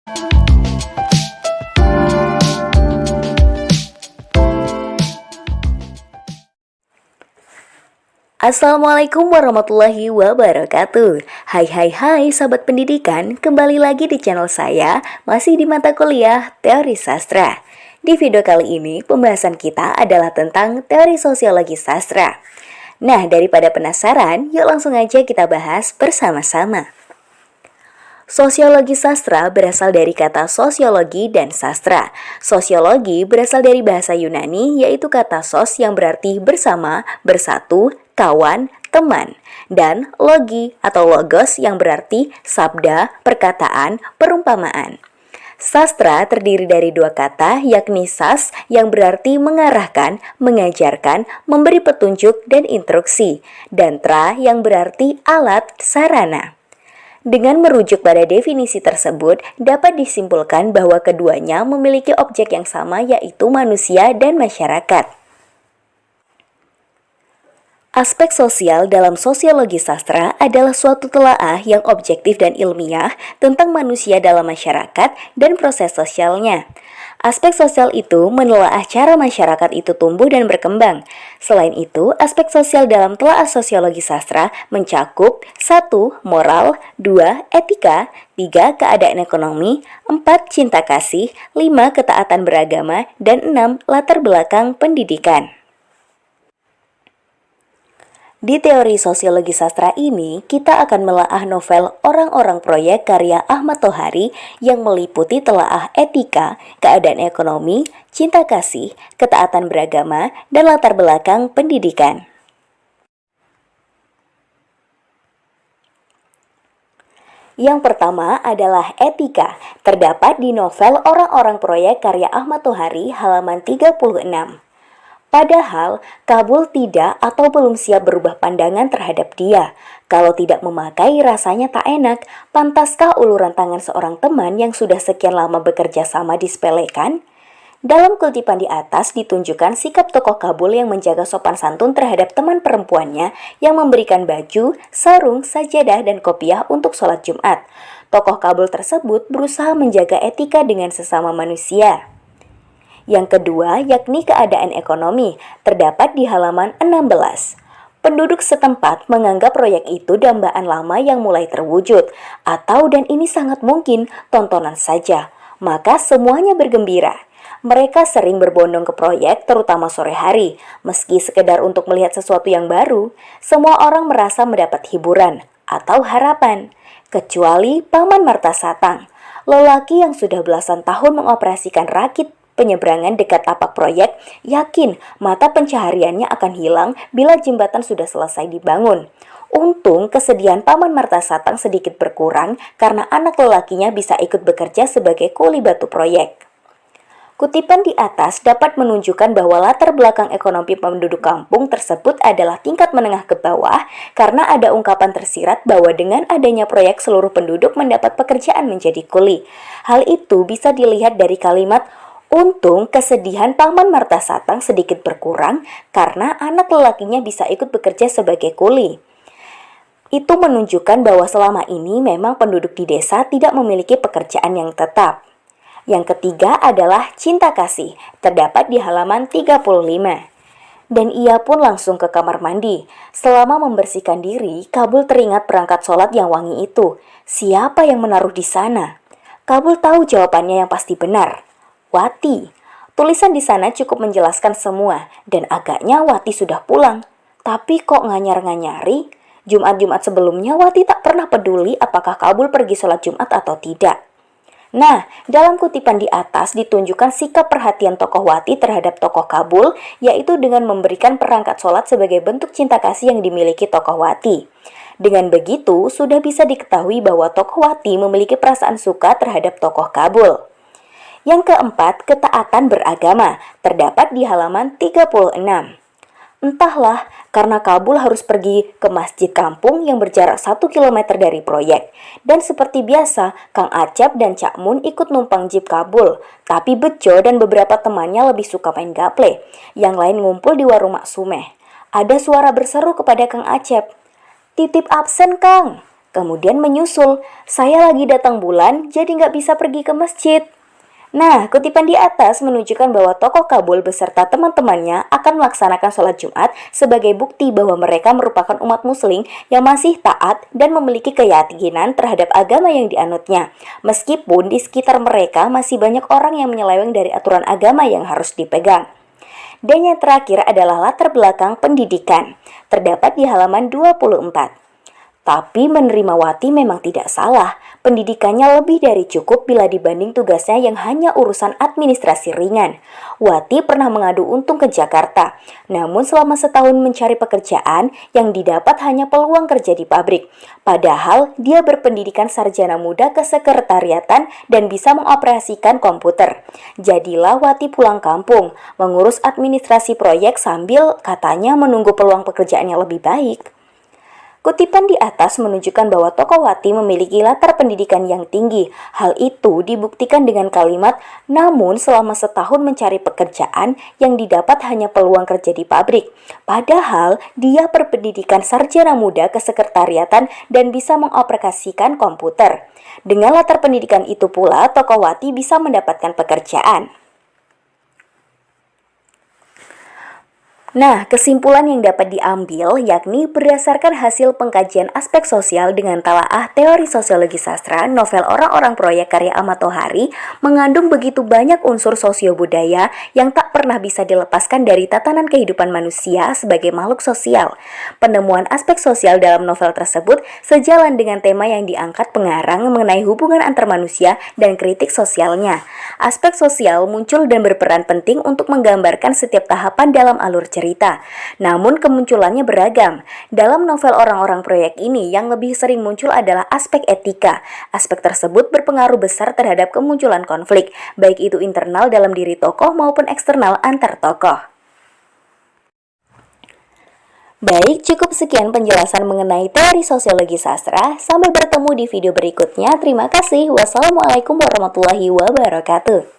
Assalamualaikum warahmatullahi wabarakatuh. Hai sahabat pendidikan, kembali lagi di channel saya, masih di mata kuliah Teori Sastra. Di video kali ini, pembahasan kita adalah tentang teori sosiologi sastra. Nah, daripada penasaran, yuk langsung aja kita bahas bersama-sama. Sosiologi sastra berasal dari kata sosiologi dan sastra. Sosiologi berasal dari bahasa Yunani, yaitu kata sos yang berarti bersama, bersatu, kawan, teman. Dan logi atau logos yang berarti sabda, perkataan, perumpamaan. Sastra terdiri dari dua kata, yakni sas yang berarti mengarahkan, mengajarkan, memberi petunjuk dan instruksi, dan tra yang berarti alat, sarana. Dengan merujuk pada definisi tersebut, dapat disimpulkan bahwa keduanya memiliki objek yang sama, yaitu manusia dan masyarakat. Aspek sosial dalam sosiologi sastra adalah suatu telaah yang objektif dan ilmiah tentang manusia dalam masyarakat dan proses sosialnya. Aspek sosial itu menelaah cara masyarakat itu tumbuh dan berkembang. Selain itu, aspek sosial dalam telaah sosiologi sastra mencakup 1. Moral, 2. Etika, 3. Keadaan ekonomi, 4. Cinta kasih, 5. Ketaatan beragama, dan 6. Latar belakang pendidikan. Di teori sosiologi sastra ini, kita akan melaah novel Orang-Orang Proyek karya Ahmad Tohari yang meliputi telaah etika, keadaan ekonomi, cinta kasih, ketaatan beragama, dan latar belakang pendidikan. Yang pertama adalah etika, terdapat di novel Orang-Orang Proyek karya Ahmad Tohari halaman 36. Padahal, Kabul tidak atau belum siap berubah pandangan terhadap dia. Kalau tidak memakai, rasanya tak enak. Pantaskah uluran tangan seorang teman yang sudah sekian lama bekerja sama disepelekan? Dalam kutipan di atas ditunjukkan sikap tokoh Kabul yang menjaga sopan santun terhadap teman perempuannya yang memberikan baju, sarung, sajadah, dan kopiah untuk sholat Jumat. Tokoh Kabul tersebut berusaha menjaga etika dengan sesama manusia. Yang kedua, yakni keadaan ekonomi, terdapat di halaman 16. Penduduk setempat menganggap proyek itu dambaan lama yang mulai terwujud, atau dan ini sangat mungkin tontonan saja. Maka semuanya bergembira. Mereka sering berbondong ke proyek, terutama sore hari. Meski sekedar untuk melihat sesuatu yang baru, semua orang merasa mendapat hiburan atau harapan. Kecuali Paman Marta Satang, lelaki yang sudah belasan tahun mengoperasikan rakit penyeberangan dekat tapak proyek, yakin mata pencahariannya akan hilang bila jembatan sudah selesai dibangun. Untung kesedihan Paman Marta Satang sedikit berkurang karena anak lelakinya bisa ikut bekerja sebagai kuli batu proyek. Kutipan di atas dapat menunjukkan bahwa latar belakang ekonomi penduduk kampung tersebut adalah tingkat menengah ke bawah karena ada ungkapan tersirat bahwa dengan adanya proyek seluruh penduduk mendapat pekerjaan menjadi kuli. Hal itu bisa dilihat dari kalimat untung kesedihan Paman Marta Satang sedikit berkurang karena anak lelakinya bisa ikut bekerja sebagai kuli. Itu menunjukkan bahwa selama ini memang penduduk di desa tidak memiliki pekerjaan yang tetap. Yang ketiga adalah cinta kasih, terdapat di halaman 35. Dan ia pun langsung ke kamar mandi. Selama membersihkan diri, Kabul teringat perangkat sholat yang wangi itu. Siapa yang menaruh di sana? Kabul tahu jawabannya yang pasti benar. Wati. Tulisan di sana cukup menjelaskan semua dan agaknya Wati sudah pulang. Tapi kok nganyar-nganyari? Jumat-Jumat sebelumnya Wati tak pernah peduli apakah Kabul pergi sholat Jumat atau tidak. Nah, dalam kutipan di atas ditunjukkan sikap perhatian tokoh Wati terhadap tokoh Kabul, yaitu dengan memberikan perangkat sholat sebagai bentuk cinta kasih yang dimiliki tokoh Wati. Dengan begitu, sudah bisa diketahui bahwa tokoh Wati memiliki perasaan suka terhadap tokoh Kabul. Yang keempat, ketaatan beragama, terdapat di halaman 36. Entahlah, karena Kabul harus pergi ke masjid kampung yang berjarak 1 km dari proyek. Dan seperti biasa, Kang Acep dan Cak Mun ikut numpang jeep Kabul. Tapi Bejo dan beberapa temannya lebih suka main gaple. Yang lain ngumpul di warung Mak Sumeh. Ada suara berseru kepada Kang Acep. "Titip absen, Kang." Kemudian menyusul, saya lagi datang bulan jadi nggak bisa pergi ke masjid. Nah, kutipan di atas menunjukkan bahwa tokoh Kabul beserta teman-temannya akan melaksanakan sholat Jumat sebagai bukti bahwa mereka merupakan umat muslim yang masih taat dan memiliki keyakinan terhadap agama yang dianutnya. Meskipun di sekitar mereka masih banyak orang yang menyeleweng dari aturan agama yang harus dipegang. Dan yang terakhir adalah latar belakang pendidikan, terdapat di halaman 24. Tapi menerima Wati memang tidak salah. Pendidikannya lebih dari cukup bila dibanding tugasnya yang hanya urusan administrasi ringan. Wati pernah mengadu untung ke Jakarta. Namun selama setahun mencari pekerjaan, yang didapat hanya peluang kerja di pabrik. Padahal dia berpendidikan sarjana muda kesekretariatan dan bisa mengoperasikan komputer. Jadilah Wati pulang kampung, mengurus administrasi proyek sambil katanya menunggu peluang pekerjaan yang lebih baik. Kutipan di atas menunjukkan bahwa tokoh Wati memiliki latar pendidikan yang tinggi. Hal itu dibuktikan dengan kalimat, namun selama setahun mencari pekerjaan yang didapat hanya peluang kerja di pabrik. Padahal dia berpendidikan sarjana muda kesekretariatan dan bisa mengoperasikan komputer. Dengan latar pendidikan itu pula, tokoh Wati bisa mendapatkan pekerjaan. Nah, kesimpulan yang dapat diambil yakni berdasarkan hasil pengkajian aspek sosial dengan talaah teori sosiologi sastra, novel Orang-Orang Proyek karya Ahmad Tohari mengandung begitu banyak unsur sosio-budaya yang tak pernah bisa dilepaskan dari tatanan kehidupan manusia sebagai makhluk sosial. Penemuan aspek sosial dalam novel tersebut sejalan dengan tema yang diangkat pengarang mengenai hubungan antar manusia dan kritik sosialnya. Aspek sosial muncul dan berperan penting untuk menggambarkan setiap tahapan dalam alur cerita. Namun kemunculannya beragam. Dalam novel Orang-Orang Proyek ini yang lebih sering muncul adalah aspek etika. Aspek tersebut berpengaruh besar terhadap kemunculan konflik, baik itu internal dalam diri tokoh maupun eksternal antar tokoh. Baik, cukup sekian penjelasan mengenai teori sosiologi sastra. Sampai bertemu di video berikutnya. Terima kasih. Wassalamualaikum warahmatullahi wabarakatuh.